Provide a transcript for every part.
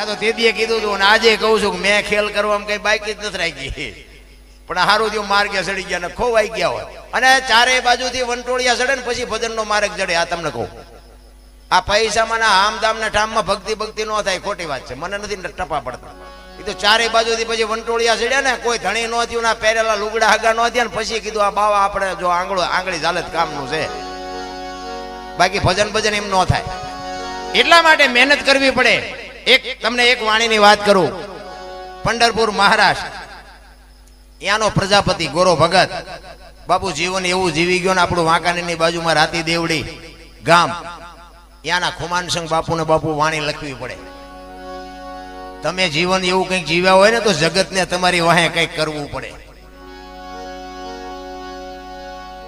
તો તેદીએ કીધું હતું અને આજે કહું છું કે મેં ખેલ કરવામાં કઈ બાઈક જ નથી રાખી, પણ હારું થયું માર્ગે ચડી ગયા ને ખોવાઈ ગયા હોય. અને ચારે બાજુથી વંટોળિયા ચડે ને પછી ભજનનો માર્ગ ચડે. આ તમને કહું, આ પૈસામાં ના આમદામ ના ઠામમાં ભક્તિ ન થાય, ખોટી વાત છે. મને નથી ટપા પડતા. એ તો ચારે બાજુથી પછી વંટોળિયા ચડ્યા ને, કોઈ ધણી ન થયું, ના પહેરેલા લુગડા આગા ન થયા ને પછી કીધું આ બાવા આપણે જો આંગળી હાલત કામનું છે, બાકી ભજન એમ ન થાય. એટલા માટે મહેનત કરવી પડે. તમને એક વાણીની વાત કરું. પંઢરપુર મહારાષ્ટ્ર, ત્યાંનો પ્રજાપતિ ગોરો ભગત બાપુ જીવન એવું જીવી ગયો ને, આપણું વાંકાનેરની બાજુમાં રાતી દેવડી ગામ, ત્યાંના ખુમાનસિંહ બાપુને બાપુ વાણી લખવી પડે. તમે જીવન એવું કંઈક જીવ્યા હોય ને તો જગતને તમારી વાહે કંઈક કરવું પડે.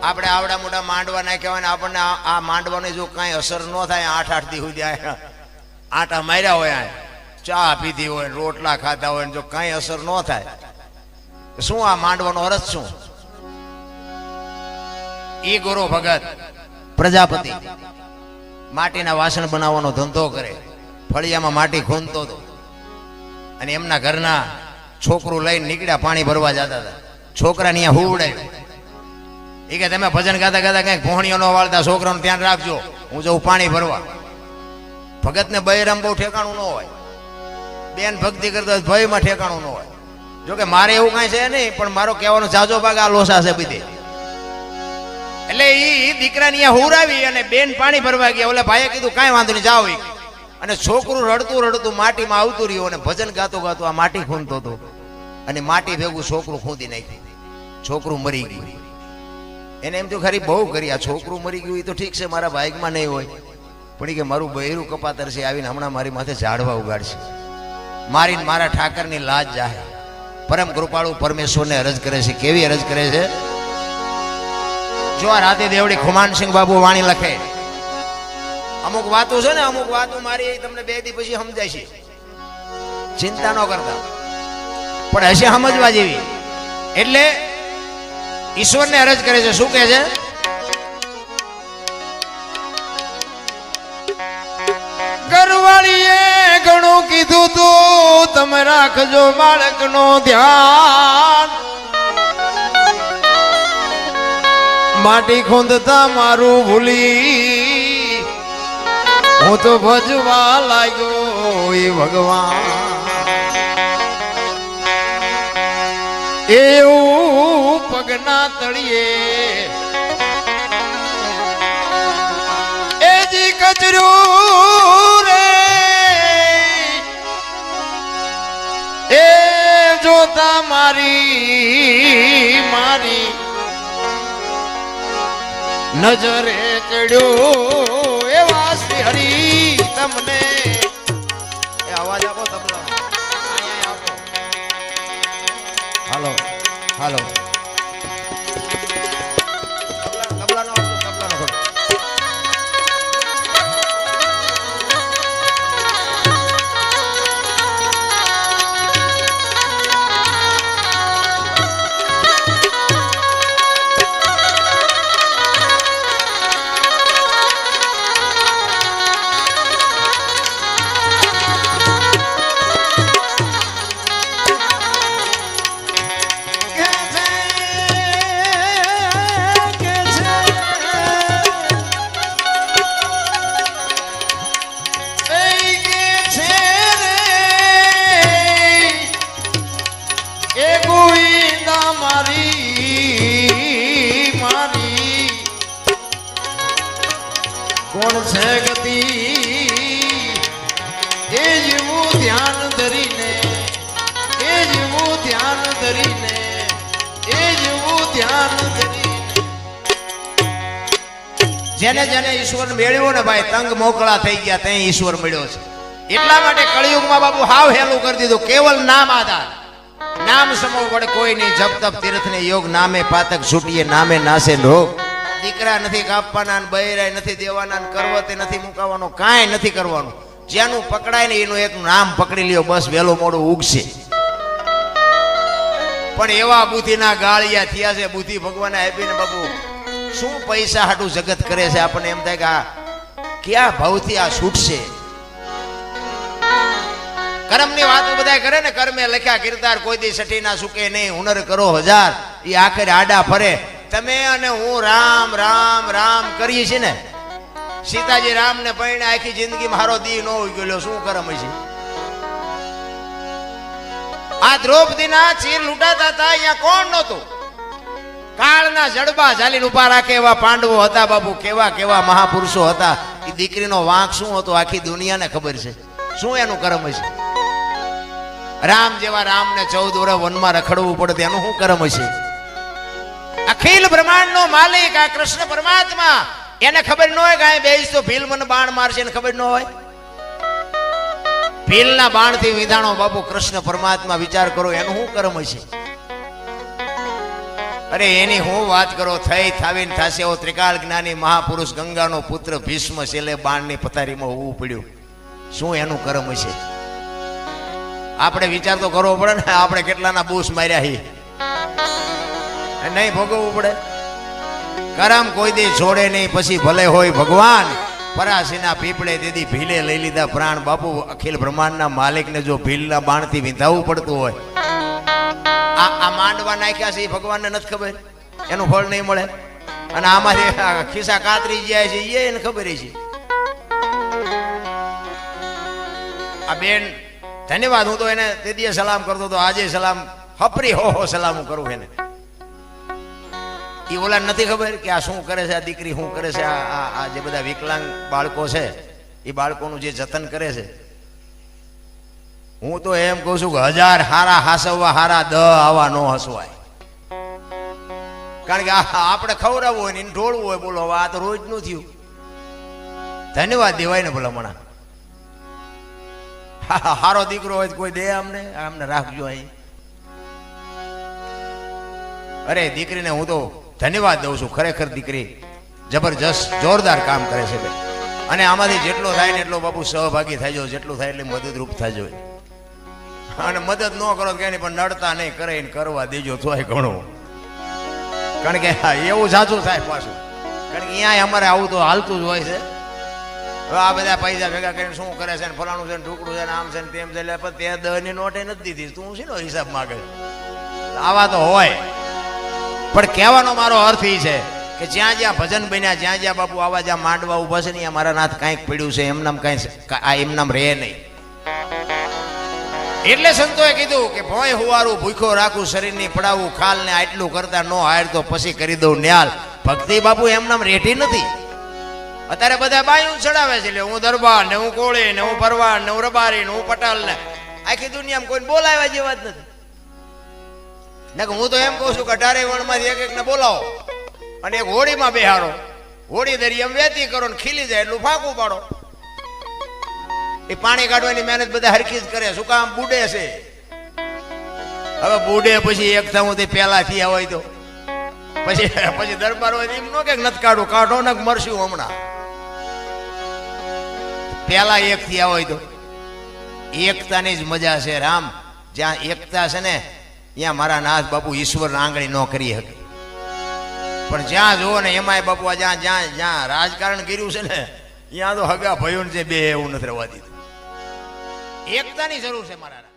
આપણે આવડા મોટા માંડવા નાખ્યા હોય ને આપણને આ માંડવાની જો કાંઈ અસર ન થાય, 8-8 દી સુધી આટા માર્યા હોય, ચા પીધી હોય, રોટલા ખાતા હોય, જો કાંઈ અસર ન થાય, શું આ માંડવાનો અર્થ શું? ઈ ગોરો ભગત પ્રજાપતિ માટીના વાસણ બનાવવાનો ધંધો કરે, ફળિયામાં માટી ખૂંદતો હતો. અને એમના ઘરના છોકરું લઈને નીકળ્યા, પાણી ભરવા જતા હતા. છોકરાને અહીંયા હુવડાવ્યું. એ કે તમે ભજન ગાતા ગાતા કઈક ભોણીઓ ન વાળતા, છોકરાનું ધ્યાન રાખજો, હું જઉં પાણી ભરવા. ભગતને બૈરામ બહુ ઠેકાણું ન હોય, બેન ભક્તિ કરતા ભયમાં ઠેકાણું ન હોય. જોકે મારે એવું કાંઈ છે નહીં, પણ મારો કહેવાનો જાજો ભાગ આ લોસા છે બીજે. એટલે એ દીકરાને અહીંયા હુરાવી અને બેન પાણી ભરવા ગયા. ઓલે ભાઈએ કીધું કાંઈ વાંધો નહીં, જાઓ. અને છોકરું રડતું માટીમાં આવતું રહ્યું અને ભજન ગાતો ગાતો આ માટી ખૂંદતો હતો. અને માટી ભેગું છોકરું ખૂંદી નાખ્યું. છોકરું મરી ગયું. એને એમ તો ખરી બહુ કરી, આ છોકરું મરી ગયું એ તો ઠીક છે, મારા ભાગમાં નહીં હોય, પણ કે મારું બહેરું કપાતર છે, આવીને હમણાં મારી માથે ઝાડવા ઉગાડશે, મારીને મારા ઠાકરની લાજ જાહે. પરમ કૃપાળુ પરમેશ્વરને અરજ કરે છે. કેવી અરજ કરે છે? જો આ રાતે દેવડી ખુમાનસિંહ બાપુ વાણી લખે. અમુક વાતો છે ને, અમુક વાતો મારી તમને 2 દી પછી સમજાય છે, ચિંતા ન કરતા, પણ હશે સમજવા જેવી. એટલે ઈશ્વરને અરજ કરે છે. શું કહે છે? ઘરવાળીએ ઘણું કીધું તું, તમે રાખજો બાળકનો ધ્યાન. માટી ખોંદતા મારું ભૂલી હું તો ભજવા લાગ્યો એ ભગવાન. એવું પગના તળિયે એ જી કચરું રે, એ જોતા મારી નજરે ચડ્યો એવા શ્રી હરી તમને. એ અવાજ આપો તબલા, અહીંયા આપો. હાલો હાલો, તબલાનો કોણ છે ગતિ એ જીવું ધ્યાન ધરીને, એ જીવું ધ્યાન ધરીને, એ જીવું ધ્યાન ધરીને. જેને જેને ઈશ્વર મેળવ્યો ને ભાઈ, તંગ મોકળા થઈ ગયા, ત્યાં ઈશ્વર મળ્યો છે. એટલા માટે કળિયુગમાં બાપુ હાવ હેલું કરી દીધું. કેવલ નામ આધાર, નામ સમો વડે કોઈ નહીં. જપ તપ તીર્થ ને યોગ, નામે પાતક છૂટીએ, નામે નાશે રોગ. દીકરા નથી કાપવાના, બૈરાય નથી દેવાના, કરવતે નથી મુકાવાનો, કાંઈ નથી કરવાનું. જેનું પકડાય ને એનું એક નામ પકડી લ્યો, બસ વહેલો મોડું ઉગશે. પણ એવા બુદ્ધિના ગાળિયા થયા છે, બુદ્ધિ ભગવાને આપીને બાપુ શું પૈસા હાટું જગત કરે છે. આપણને એમ થાય કે આ ક્યાં ભાવથી આ છૂટશે. કર્મની વાતો બધા કરે ને, કર્મે લખ્યા કીર્તાર કોઈ દી સઠી ના સુકે નહીં, હુનર કરો હજાર એ આખરે આડા ફરે. તમે અને હું રામ રામ રામ કરીએ છીએ ને. સીતાજી રામ ને પૈણે આખી જિંદગી મારો દી ન હોય ગયો, શું કર્મ છે? આ દ્રૌપદીના ચીર લૂંટાતા હતા, અહીંયા કોણ નહોતું? કાળના જડબા ઝાલીને ઉભા રાખે એવા પાંડવો હતા બાપુ. કેવા કેવા મહાપુરુષો હતા. એ દીકરીનો વાંક શું હતો આખી દુનિયાને ખબર છે. શું એનું કર્મ છે? રામ જેવા રામને 14 વર્ષ વનમાં રખડવું પડે, એનું શું કર્મ છે? અખિલ બ્રહ્માંડ નો માલિક આ કૃષ્ણ પરમાત્મા, એને ખબર ન હોય કે અહીં બેસ તો ભીલ મને બાણ મારશે, એને ખબર ન હોય? ભીલના બાણથી વિધાણો બાપુ કૃષ્ણ પરમાત્મા. વિચાર કરો એનું શું કર્મ છે? અરે એની હું વાત કરો, થઈ થાવીને થાશે એવો ત્રિકાળ જ્ઞાની મહાપુરુષ ગંગાનો પુત્ર ભીષ્મ છેલ્લે બાણની પથારીમાં હોવું પડ્યું. શું એનું કર્મ છે? આપણે વિચાર તો કરવો પડે ને. આપણે કેટલાના બૂસ માર્યા હી, નહીં ભોગવવું પડે? કરમ કોઈ દી છોડે નહીં, પછી ભલે હોય ભગવાન. પરાસીના પીપળે તેથી ભીલે લઈ લીધા પ્રાણ. બાપુ અખિલ બ્રહ્માંડના માલિકને જો ભીલના બાણથી વિંધાવવું પડતું હોય, આ માંડવા નાખ્યા છે એ ભગવાનને નથી ખબર? એનું ફળ નહીં મળે. અને આમાંથી ખિસ્સા કાતરી જાય છે એ એને ખબર છે. આ બેન ધન્યવાદ, હું તો એને તે દિવસે સલામ કરતો હતો, આજે સલામ હપરી હો સલામ હું કરું એને. એ ઓલા નથી ખબર કે આ શું કરે છે, આ દીકરી શું કરે છે. આ જે બધા વિકલાંગ બાળકો છે એ બાળકોનું જે જતન કરે છે. હું તો એમ કહું છું કે 1000 હારા હાસવવા હારા 10 આવા નો હસવાય. કારણ કે આપણે ખવડાવવું હોય ને ઢોળવું હોય. બોલો હવે આ તો રોજ નું થયું. ધન્યવાદ દેવાય ને ભલા. હારો દીકરો હોય કોઈ દે આમને રાખજો અહીં. અરે દીકરીને હું તો ધન્યવાદ દઉં છું. ખરેખર દીકરી જબરજસ્ત જોરદાર કામ કરે છે. અને આમાંથી જેટલો થાય ને એટલો બાપુ સહભાગી થાય, જેટલું થાય એટલે મદદરૂપ થાય. અને મદદ ન કરો કે નહીં, પણ નડતા નહીં, કરે ને કરવા દેજો તોય ઘણું. કારણ કે એવું સાચું થાય પાછું. કારણ કે અહીંયા અમારે આવું તો હાલતું જ હોય છે. હવે આ બધા પૈસા ભેગા કરીને શું કરે છે ને ફલાણું છે ને ઢુકડું છે ને આમ છે ને તેમ છે, એટલે તે 10 ની નોટે નથી દીધી, તું શીનો હિસાબ માગે? આવા તો હોય. પણ કહેવાનો મારો અર્થ એ છે કે જ્યાં જ્યાં ભજન બન્યા, જ્યાં જ્યાં બાપુ આવા જ્યાં માંડવા ઉભા છે ને, અહીંયા મારા નાથ કાંઈક પડ્યું છે. એમનામ કાંઈ આ એમનામ રહે નહીં. એટલે સંતોએ કીધું કે ભોય હુવારું ભૂખ્યો રાખું, શરીરની પડાવું ખાલ ને, આટલું કરતા નો હાર તો પછી કરી દઉં ન્યાલ. ભક્તિ બાપુ એમનામ રેઠી નથી. અત્યારે બધા બાયું ચડાવે છે. એટલે હું દરબાર ને, હું કોળી ને, હું પરવાર ને, હું રબારી ને, હું પટાલ ને, આખી દુનિયામાં કોઈને બોલાવ્યા જેવા જ નથી. હું તો એમ કહું છું કે 18 વણમાંથી એક ને બોલાવો અને એક હોળીમાં બેહાડો. હોળી દરી એમ વેતી કરો ને ખીલી જાય એટલું ફાંકું પાડો. એ પાણી કાઢવાની મહેનત બધા હરખી જ કરે. શું કામ? બુડે છે. હવે બુડે પછી એક થવું તે પેલા થયા હોય તો પછી દરબાર હોય એમ નો કે નથી કાઢું, કાઢો ને મરશું હમણાં. પેલા એક થયા હોય તો એકતાની જ મજા છે. રામ જ્યાં એકતા છે ને ત્યાં મારા નાથ બાપુ ઈશ્વર આંગળી ન કરી શકે. પણ જ્યાં જુઓ ને એમાંય બાપુ જ્યાં જ્યાં જ્યાં રાજકારણ કર્યું છે ને, ત્યાં તો હગા ભયો છે બે, એવું નથી રહેવા દીધું. એકતાની જરૂર છે મારા.